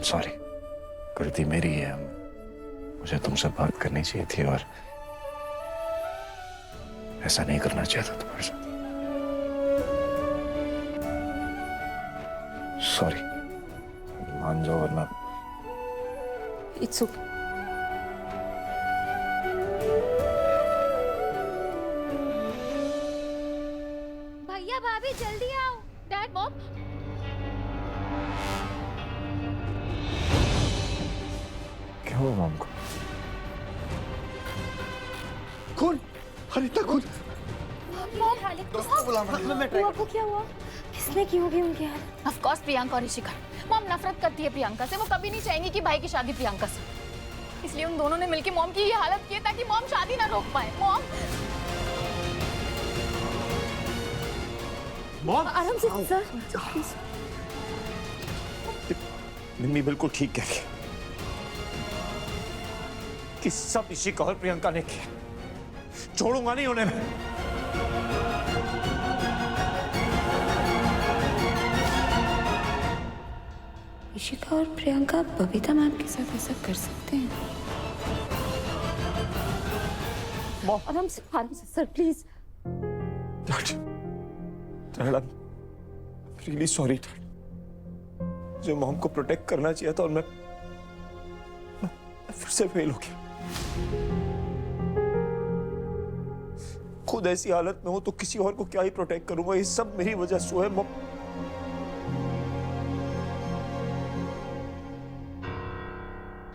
Sorry, गलती मेरी है। मुझे तुमसे बात करनी चाहिए थी और ऐसा नहीं करना चाहिए था तुम्हारे साथ। सॉरी, मान जाओ वरना। It's okay. भैया भाभी जल्दी आओ। Dad mom. क्या हुआ मॉम को? खून, हरिता खून। बुआ को क्या हुआ? किसने की होगी उनकी हालत? ऑफ कोर्स प्रियंका और ऋषिका। मॉम नफरत करती है प्रियंका से। वो कभी नहीं चाहेंगी कि भाई की शादी प्रियंका से। इसलिए उन दोनों ने मिलकर मॉम की ये हालत की ताकि मॉम शादी ना रोक पाए। मॉम मॉम, आराम से सर। मिम्मी बिल्कुल ठीक कह रही है कि सब ऋषिका और प्रियंका ने किया। छोड़ूंगा नहीं उन्हें मैं। ऋषिका और प्रियंका बबीता मैम के साथ ऐसा कर सकते हैं? आराम से sir please. Dad, I am really sorry dad. मुझे मॉम को प्रोटेक्ट करना चाहिए था और मैं फिर से फेल हो गया। खुद ऐसी हालत में हो तो किसी और को क्या ही प्रोटेक्ट करूंगा। ये सब मेरी वजह से हुआ है मॉम।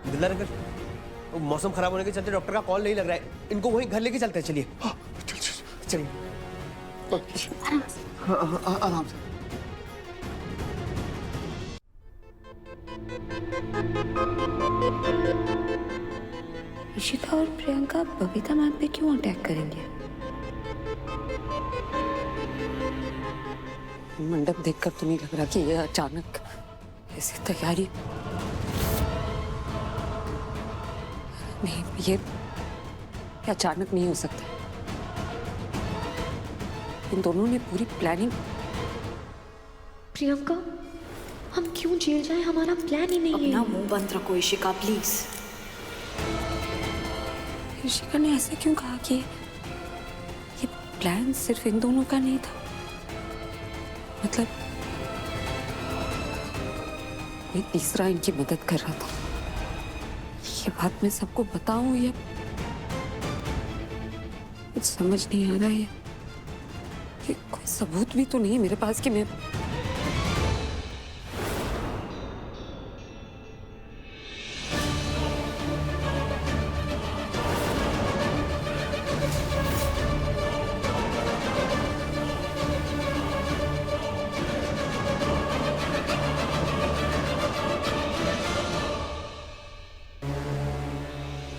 दिलदार अंकल, मौसम खराब होने के चलते डॉक्टर का कॉल नहीं लग रहा है। इनको वहीं घर लेके चलते हैं। चलिए। हाँ, चलिए। आराम से। ऋषिका और प्रियंका बबीता मैम पे क्यों अटैक करेंगे? मंडप देखकर तो नहीं लग रहा कि ये अचानक ऐसी तैयारी। नहीं, ये अचानक नहीं हो सकता। इन दोनों ने पूरी प्लानिंग। प्रियंका, हम क्यों जेल जाएं? हमारा प्लान ही नहीं है। अपना मुंह बंद रखो ऋषिका प्लीज। ऋषिका ने ऐसा क्यों कहा कि ये प्लान सिर्फ इन दोनों का नहीं था? मतलब कोई तीसरा इनकी मदद कर रहा था। ये बात मैं सबको बताऊं या कुछ समझ नहीं आ रहा है। ये कोई सबूत भी तो नहीं मेरे पास कि मैं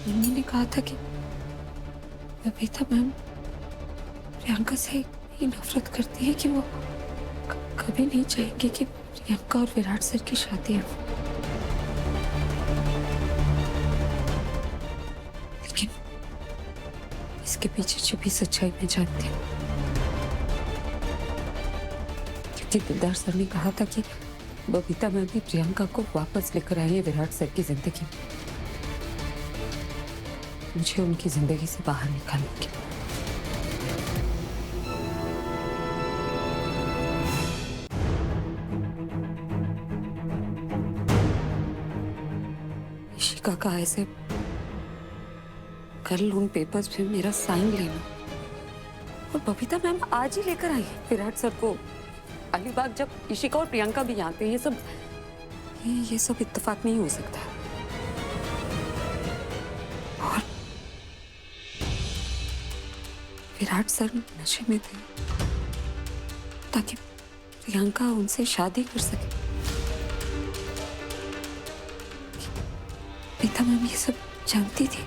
मम्मी ने कहा था कि बबीता मैम प्रियंका से ही नफरत करती है कि वो कभी नहीं चाहेंगे कि प्रियंका और विराट सर की शादी हो। लेकिन इसके पीछे छुपी सच्चाई मैं जानती हूँ, क्योंकि दिलदार सर ने कहा था कि बबीता मैम भी प्रियंका को वापस लेकर आई है विराट सर की जिंदगी में। मुझे उनकी जिंदगी से बाहर निकालने की। ऋषिका का ऐसे कल उन पेपर्स पे मेरा साइन लेना और बबीता मैम आज ही लेकर आई विराट सर को अलीबाग, जब ऋषिका और प्रियंका भी यहाँ थे। ये सब इत्तेफाक नहीं हो सकता। और विराट सर नशे में थे ताकि प्रियंका उनसे शादी कर सके। बबीता मैम ये सब जानती थी।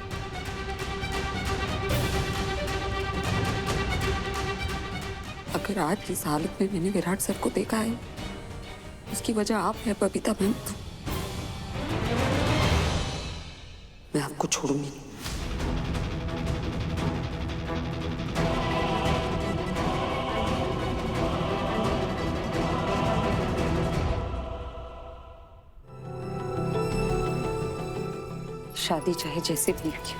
अगर आज इस हालत में मैंने विराट सर को देखा है, उसकी वजह आप है बबीता मैम, तो मैं आपको छोड़ूंगी नहीं। शादी चाहे जैसे भी की,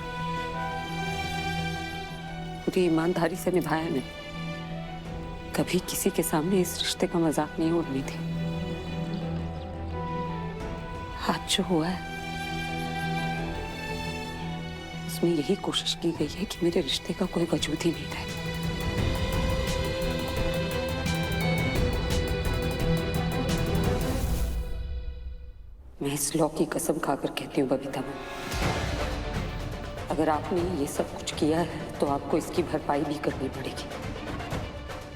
पूरी ईमानदारी से निभाया मैंने। कभी किसी के सामने इस रिश्ते का मजाक नहीं उड़नी थी। आज जो हुआ है उसमें यही कोशिश की गई है कि मेरे रिश्ते का कोई वजूद ही नहीं रहे। मैं इस लॉ की कसम खाकर कहती हूँ बबीता मैम, अगर आपने ये सब कुछ किया है तो आपको इसकी भरपाई भी करनी पड़ेगी।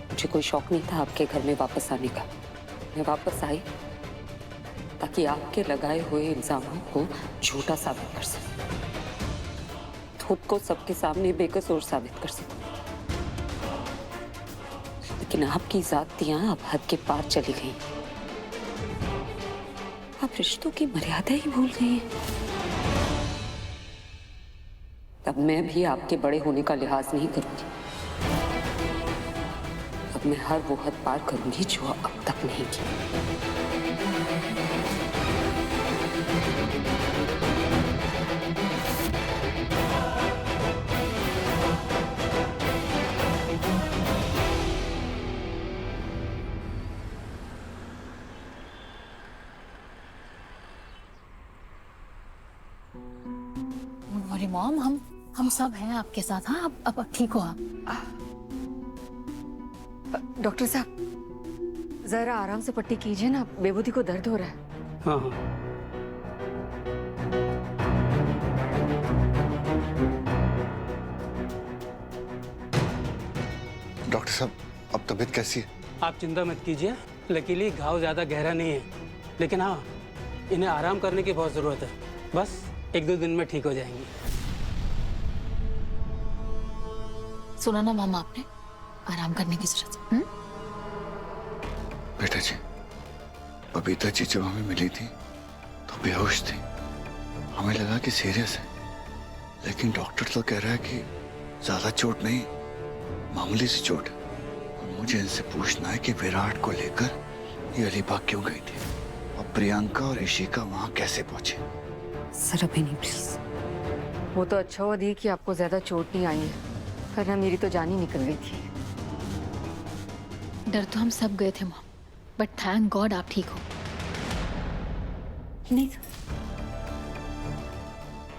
मुझे कोई शौक नहीं था आपके घर में वापस आने का। मैं वापस आई ताकि आपके लगाए हुए इल्जामों को झूठा साबित कर सकूं, खुद को सबके सामने बेकसूर साबित कर सकूं। लेकिन आपकी जातियां अब हद के पार चली गई। आप रिश्तों की मर्यादा ही भूल गई हैं। अब मैं भी आपके बड़े होने का लिहाज नहीं करूंगी। अब मैं हर वो हद पार करूंगी जो अब तक नहीं की। अरे मॉम, हम सब हैं आपके साथ। हाँ, अब ठीक हो आप? डॉक्टर साहब जरा आराम से पट्टी कीजिए ना, बेबूदी को दर्द हो रहा है। हाँ हाँ। डॉक्टर साहब अब तबीयत कैसी है? आप चिंता मत कीजिए, लकीली घाव ज्यादा गहरा नहीं है, लेकिन हाँ इन्हें आराम करने की बहुत जरूरत है। बस 1-2 दिन में ठीक हो जाएंगी। सुना ना मामा आपने, आराम करने की जरूरत है। बेटा जी, बबीता जी जब हमें मिली थी तो बेहोश थी। हमें लगा कि सीरियस है, लेकिन डॉक्टर तो कह रहा है कि ज्यादा चोट नहीं, मामूली सी चोट है। और मुझे इनसे पूछना है कि विराट को लेकर ये अलीबाग क्यों गई थी और प्रियंका और इशिका वहां कैसे पहुंचे? सर अभी नहीं प्लीज। वो तो अच्छा हुआ दी कि आपको ज्यादा चोट नहीं आई है, वरना मेरी तो जान ही निकल गई थी। डर तो हम सब गए थे मॉम, बट थैंक गॉड आप ठीक हो। नहीं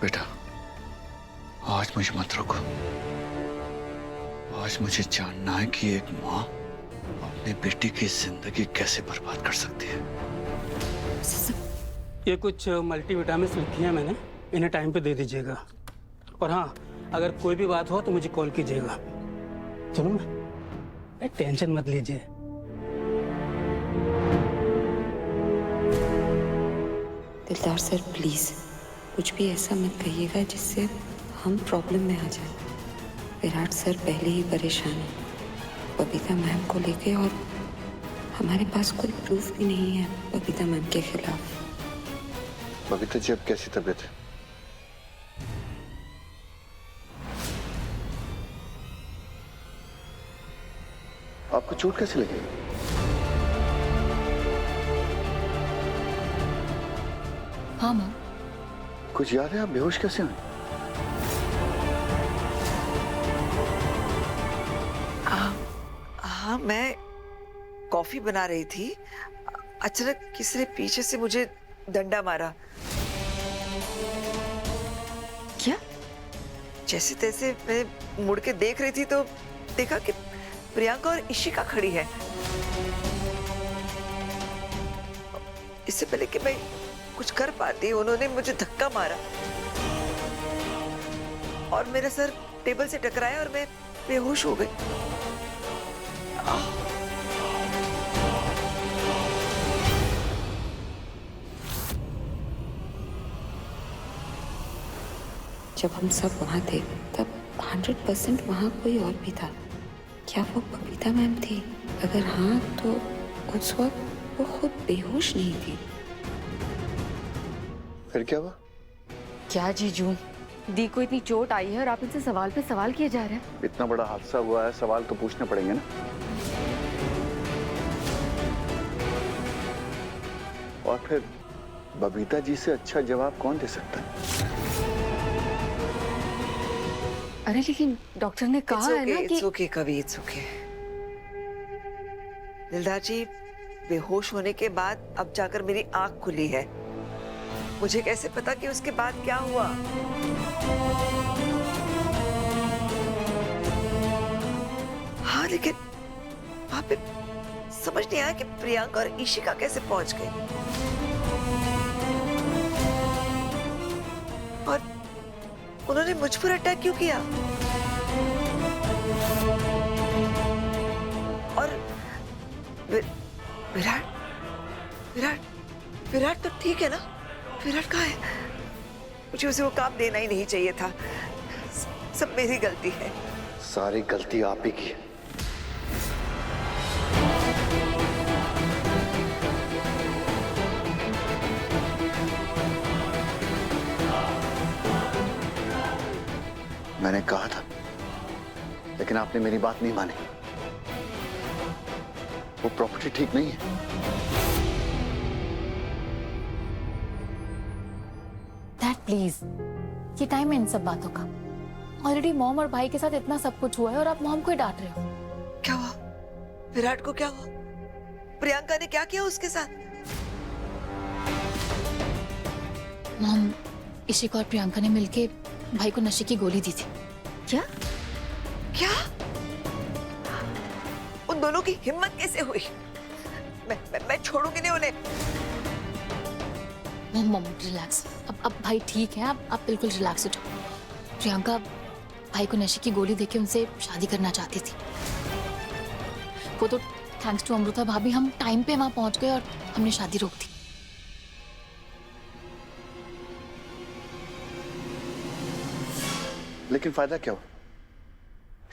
बेटा आज मुझे मत रोको। आज मुझे जानना है कि एक माँ अपने बेटी की जिंदगी कैसे बर्बाद कर सकती है। ये कुछ मल्टीविटामिन्स लिखी हैं मैंने, इन्हें टाइम पे दे दीजिएगा। और हाँ, अगर कोई भी बात हो तो मुझे कॉल कीजिएगा। चलो ना, टेंशन मत लीजिए। दिलदार सर प्लीज कुछ भी ऐसा मत कहिएगा जिससे हम प्रॉब्लम में आ जाए। विराट सर पहले ही परेशान है बबीता मैम को लेके, और हमारे पास कोई प्रूफ भी नहीं है बबीता मैम के खिलाफ। बबीता जी अब कैसी तबीयत है? आपको चोट कैसे लगी? हाँ मॉम। कुछ याद है? आप बेहोश कैसे हुए? हाँ, मैं कॉफी बना रही थी, अचानक किसी ने पीछे से मुझे डंडा मारा। क्या? जैसे तैसे मैं मुड़ के देख रही थी तो देखा कि प्रियंका और इशिका खड़ी है। इससे पहले कि मैं कुछ कर पाती उन्होंने मुझे धक्का मारा और मेरा सर टेबल से टकराया और मैं बेहोश हो गई। जब हम सब वहाँ थे तब 100% वहाँ कोई और भी था। क्या वो बबीता मैम थी? अगर हाँ तो उस वक्त वो खुद बेहोश नहीं थी। फिर क्या हुआ? क्या जीजू, दी को इतनी चोट आई है और आप इनसे सवाल पे सवाल किए जा रहे हैं। इतना बड़ा हादसा हुआ है, सवाल तो पूछने पड़ेंगे ना। और फिर बबीता जी से अच्छा जवाब कौन दे सकता है? अरे लेकिन डॉक्टर ने कहा है ना कि इट्स ओके कवि, इट्स ओके। दिलदार जी, बेहोश होने के बाद अब जाकर मेरी आंख खुली है। मुझे कैसे पता कि उसके बाद क्या हुआ? हाँ लेकिन वहां पे समझ नहीं आया कि प्रियंका और इशिका कैसे पहुंच गई। और उन्होंने मुझ पर अटैक क्यों किया? और विराट विराट विराट तो ठीक है ना? विराट कहाँ है? मुझे उसे वो काम देना ही नहीं चाहिए था। सब मेरी गलती है। सारी गलती आप ही की है। मैंने कहा था, लेकिन आपने मेरी बात नहीं मानी। वो प्रॉपर्टी ठीक नहीं है। डैड प्लीज, ये टाइम है इन सब बातों का। ऑलरेडी मॉम और भाई के साथ इतना सब कुछ हुआ है और आप मॉम को ही डांट रहे हो। क्या हुआ? विराट को क्या हुआ? प्रियंका ने क्या किया उसके साथ? मॉम, इशिका और प्रियंका ने मिलके भाई को नशे की गोली दी थी। क्या? क्या? उन दोनों की हिम्मत कैसे हुई? मैं छोड़ूंगी नहीं उन्हें। Mom mom relax. अब भाई ठीक है, आप बिल्कुल रिलैक्स हो जाओ। प्रियंका भाई को नशे की गोली देके उनसे शादी करना चाहती थी। वो तो थैंक्स टू अमृता भाभी हम टाइम पे वहां पहुंच गए और हमने शादी रोक दी। लेकिन फायदा क्या हुआ?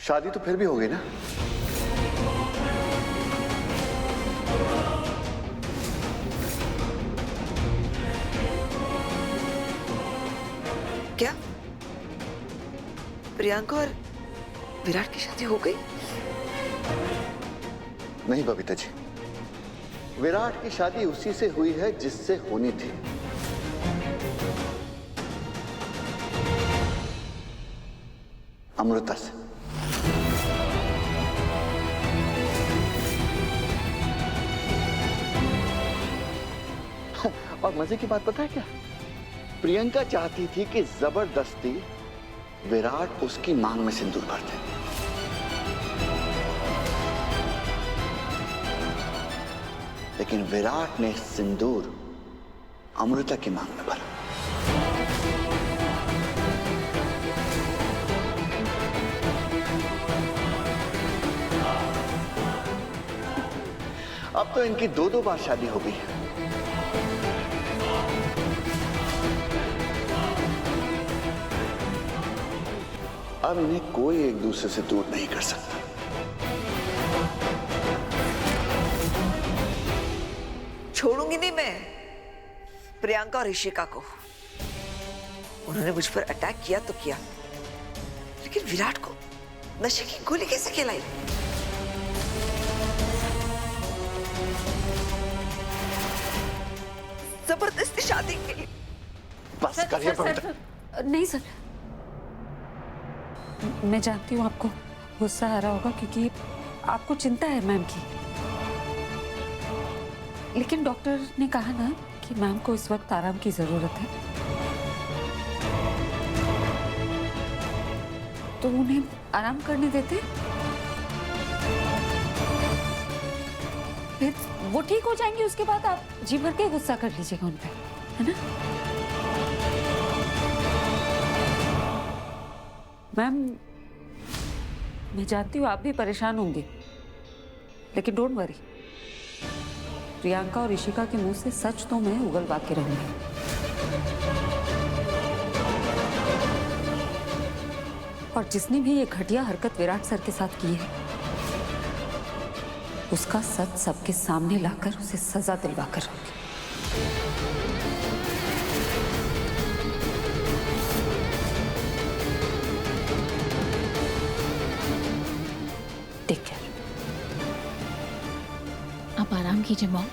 शादी तो फिर भी हो गई ना। क्या प्रियंका और विराट की शादी हो गई? नहीं बबीता जी, विराट की शादी उसी से हुई है जिससे होनी थी। अमृता से। और मजे की बात पता है क्या? प्रियंका चाहती थी कि जबरदस्ती विराट उसकी मांग में सिंदूर भर दे, लेकिन विराट ने सिंदूर अमृता की मांग में भरा। अब तो इनकी दो बार शादी हो गई है। अब इन्हें कोई एक दूसरे से दूर नहीं कर सकता। छोड़ूंगी नहीं मैं प्रियंका और इशिका को। उन्होंने मुझ पर अटैक किया तो किया, लेकिन विराट को नशे की गोली कैसे खिलाई? जबरदस्ती शादी के लिए। बस करिए सर, नहीं सर, मैं जानती हूँ आपको गुस्सा आ रहा होगा क्योंकि आपको चिंता है मैम की, लेकिन डॉक्टर ने कहा ना कि मैम को इस वक्त आराम की जरूरत है, तो उन्हें आराम करने देते, फिर वो ठीक हो जाएंगे। उसके बाद आप जी भर के गुस्सा कर लीजिएगा उन पे, है ना मैम? मैं जानती हूँ आप भी परेशान होंगे, लेकिन डोंट वरी, प्रियंका और इशिका के मुंह से सच तो मैं उगलवा के रहूंगी। और जिसने भी ये घटिया हरकत विराट सर के साथ की है, उसका सच सबके सामने लाकर उसे सजा दिलवा कर रहूंगी। Take care. आप आराम कीजिए मॉम,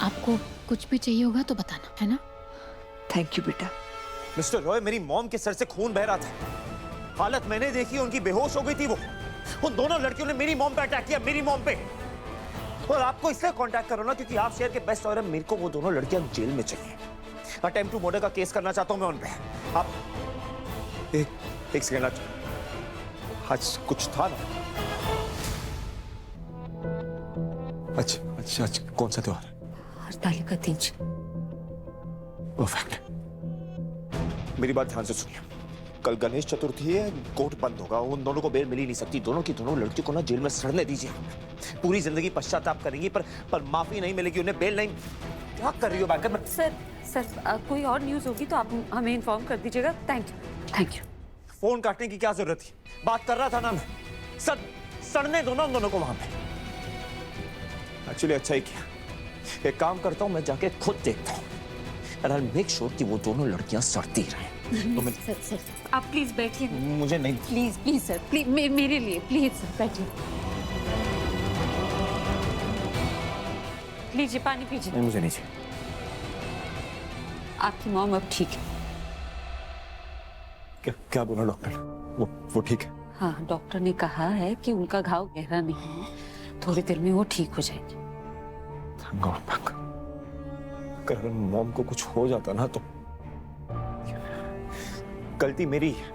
आपको कुछ भी चाहिए होगा तो बताना, है ना? थैंक यू बेटा। मिस्टर रॉय, मेरी मॉम के सर से खून बह रहा था। हालत मैंने देखी, उनकी बेहोश हो गई थी वो। उन दोनों लड़कियों ने मेरी मॉम पे अटैक किया, मेरी मॉम पे। और आपको इसलिए कांटेक्ट करो ना क्योंकि आप शहर के बेस्ट और मेरे को वो दोनों लड़कियां जेल में चाहिए। अटेम्प्ट टू मर्डर का केस करना चाहता हूं मैं उन पे। आप एक सेकेंड, आज कुछ था ना? अच्छा, आज कौन सा त्योहार है? हरतालिका तीज। परफेक्ट। मेरी बात ध्यान से सुनिए, कल गणेश चतुर्थी है, कोर्ट बंद होगा, उन दोनों को बेल मिल ही नहीं सकती। दोनों की दोनों लड़कियों को ना जेल में सड़ने दीजिए। पूरी जिंदगी पश्चाताप करेंगी पर माफी नहीं मिलेगी उन्हें, बेल नहीं। क्या कर रही हो बैंकर? सर कोई और न्यूज़ होगी तो आप हमें इन्फॉर्म कर दीजिएगा। Thank you. फोन काटने की क्या जरूरत थी? बात कर रहा था ना मैं। सड़ने दो ना उन दोनों को वहां पे। एक्चुअली अच्छा ही किया। एक काम करता हूं, मैं जाके खुद देखता हूं and I'll make sure कि वो दोनों लड़कियां सड़ती रहें। तो मैं सर आप प्लीज बैठिए। मुझे नहीं, प्लीज सर, प्लीज मेरे लिए प्लीज सर बैठिए। लीजिए पानी पीजिए। नहीं मुझे नहीं चाहिए। आपकी मॉम अब ठीक है। क्या बोला डॉक्टर? वो ठीक है? हाँ, डॉक्टर ने कहा है कि उनका घाव गहरा नहीं है, थोड़ी देर में वो ठीक हो जाएगी। Thank God, अगर मॉम को कुछ हो जाता ना तो गलती मेरी है।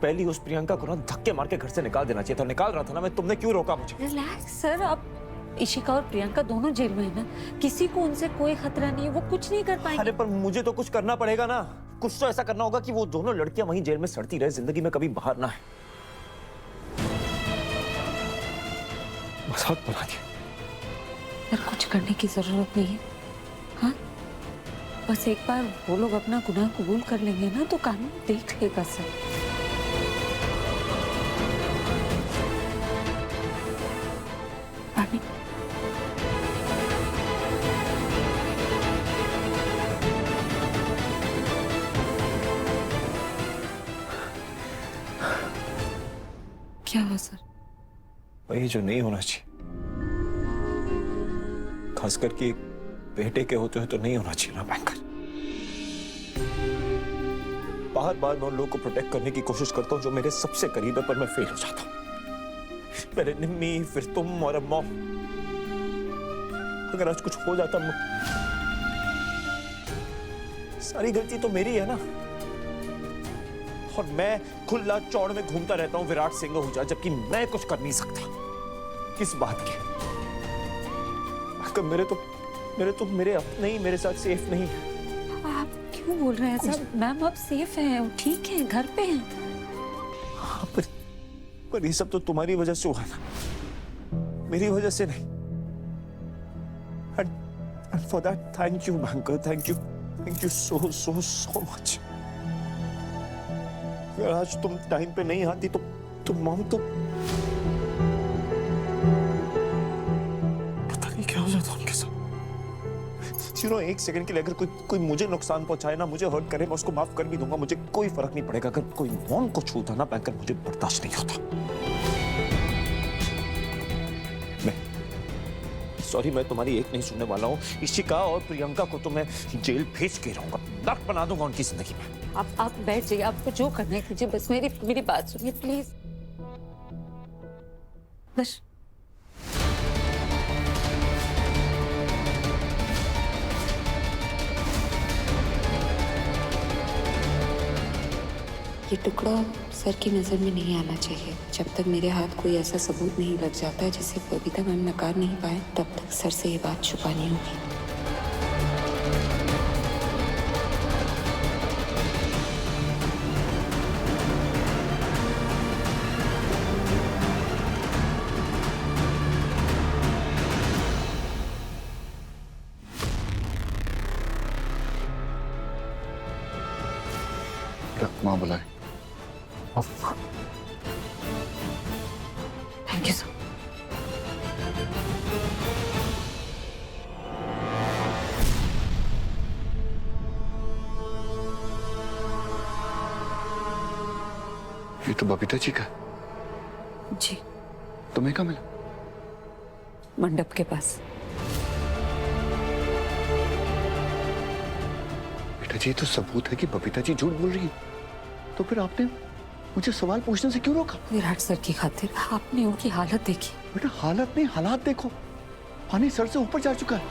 पहली उस प्रियंका को ना धक्के मार के घर से निकाल देना चाहिए था। निकाल रहा था ना मैं, तुमने क्यों रोका मुझे? रिलैक्स सर, अब इशिका और प्रियंका दोनों जेल में है ना, किसी को उनसे कोई खतरा नहीं है, वो कुछ नहीं कर पाएंगे। अरे पर मुझे तो कुछ करना पड़ेगा ना। कुछ तो ऐसा करना होगा कि वो दोनों लड़कियां वहीं जेल में सड़ती रहे, जिंदगी में कभी बाहर ना आए। मजाक बना दिया। सर कुछ करने की जरूरत नहीं है। हाँ, बस एक बार वो लोग अपना गुनाह कबूल कर लेंगे ना तो कानून देख लेगा सर। पानी। क्या हुआ सर? वही जो नहीं होना चाहिए, खास करके बेटे के होते हुए तो नहीं होना चाहिए ना बैंकर। बार बार मैं उन लोगों को प्रोटेक्ट करने की कोशिश करता हूं जो मेरे सबसे करीब है, पर मैं फेल हो जाता हूं। पहले निम्मी, फिर तुम और अब मॉम। अगर आज कुछ हो जाता, सारी गलती तो मेरी है ना। और मैं खुला चौड़ में घूमता रहता हूं विराट सिंह आहूजा, जबकि मैं कुछ कर नहीं सकता। किस बात के? मेरे अपने ही मेरे साथ सेफ नहीं है। आप क्यों बोल रहे हैं सर? मैम अब सेफ हैं, ठीक है, घर पे हैं। हाँ, पर ये सब तो तुम्हारी वजह से हुआ ना, मेरी वजह से नहीं। And for that, thank you, banker. Thank you so much. अगर आज तुम टाइम पे नहीं आती तो मॉम तो पता नहीं क्या हो जाता उनके साथ। एक सेकंड के लिए अगर कोई मुझे नुकसान पहुंचाए ना, मुझे हर्ट करे, मैं उसको माफ कर भी दूंगा, मुझे कोई फर्क नहीं पड़ेगा। अगर कोई मॉम को छूता ना बैंकर, मुझे बर्दाश्त नहीं होता। सॉरी, मैं तुम्हारी एक नहीं सुनने वाला हूँ। इशिका और प्रियंका को तो मैं जेल भेज के रहूंगा, नर्क बना दूंगा उनकी जिंदगी में। आप बैठ जाइए, आपको जो करना है कीजिए, बस मेरी बात सुनिए प्लीज। बस ये टुकड़ा सर की नजर में नहीं आना चाहिए। जब तक मेरे हाथ कोई ऐसा सबूत नहीं लग जाता जिसे बबीता मैम नकार नहीं पाए, तब तक सर से ये बात छुपानी होगी। माँ बुलाए। Thank you sir. ये तो बबीता जी का। जी। तुम्हें कहाँ मिला? मंडप के पास। बेटा जी, तो सबूत है कि बबीता जी झूठ बोल रही है। तो फिर आपने मुझे सवाल पूछने से क्यों रोका? विराट सर की खातिर आपने उनकी हालत देखी। बेटा हालत नहीं, हालात देखो। पानी सर से ऊपर जा चुका है।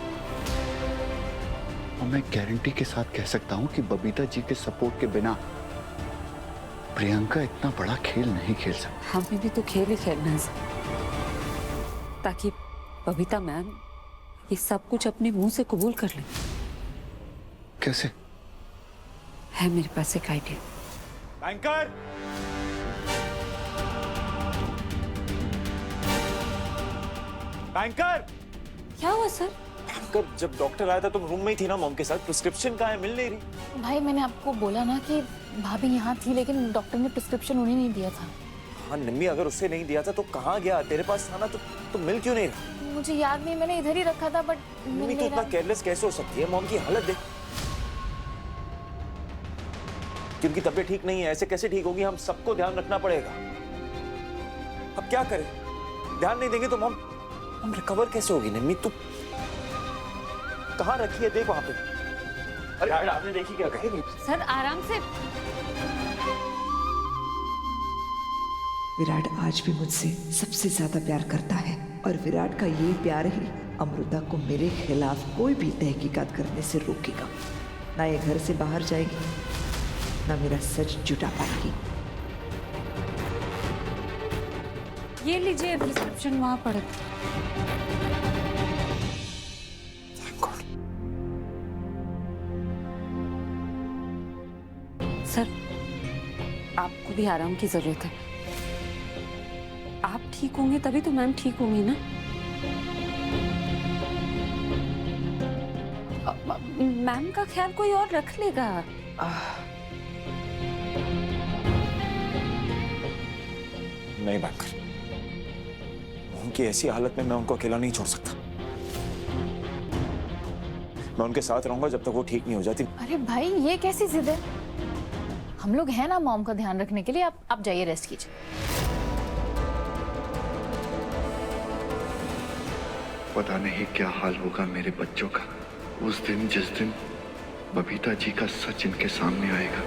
और मैं गारंटी के साथ कह सकता हूं कि बबीता जी के सपोर्ट के बिना प्रियंका इतना बड़ा खेल नहीं खेल सकती। हमें भी तो खेल ही खेलना है सर, ताकि बबीता मैम ये सब कुछ अपने मुंह से कबूल कर ले। कैसे? है मेरे पास एक आइडिया। बैंकर, बैंकर, क्या हुआ सर? बैंकर, जब डॉक्टर आया था तुम रूम में ही थी ना मॉम के साथ? प्रिस्क्रिप्शन कहाँ है? मिल नहीं रही। भाई मैंने आपको बोला ना कि भाभी यहाँ थी, लेकिन डॉक्टर ने प्रिस्क्रिप्शन उन्हें नहीं दिया था। हाँ निम्मी, अगर उससे नहीं दिया था तो कहाँ गया? तेरे पास था ना, तो मिल क्यों नहीं रहा? मुझे याद नहीं, मैंने इधर ही रखा था, बट निम्मी तो इतना केयरलेस कैसे हो सकती है? मॉम की हालत देख, क्योंकि तबीयत ठीक नहीं है। ऐसे कैसे ठीक होगी? हम सबको ध्यान रखना पड़ेगा। अब क्या करें? ध्यान नहीं देंगे तो मॉम रिकवर कैसे होगी? निम्मी तू कहाँ रखी है? देख वहां पे। अरे आपने देखी क्या? कहेगी सर आराम से। विराट आज भी मुझसे सबसे ज्यादा प्यार करता है और विराट का ये प्यार ही अमृता को मेरे खिलाफ कोई भी तहकीकात करने से रोकेगा। ना ये घर से बाहर जाएगी, ना मेरा सच जुटा पाएगी। ये लीजिए प्रिस्क्रिप्शन, वहां पड़े। सर आपको भी आराम की जरूरत है। आप ठीक होंगे तभी तो मैम ठीक होंगी ना। मैम का ख्याल कोई और रख लेगा। नहीं बैंकर, उनकी ऐसी हालत में मैं उनको अकेला नहीं छोड़ सकता। मैं उनके साथ रहूंगा जब तक वो ठीक नहीं हो जाती। अरे भाई ये कैसी जिद है? हम लोग हैं ना मॉम का ध्यान रखने के लिए। आप जाइए, रेस्ट कीजिए। पता नहीं क्या हाल होगा मेरे बच्चों का उस दिन जिस दिन बबीता जी का सच इनके सामने आएगा।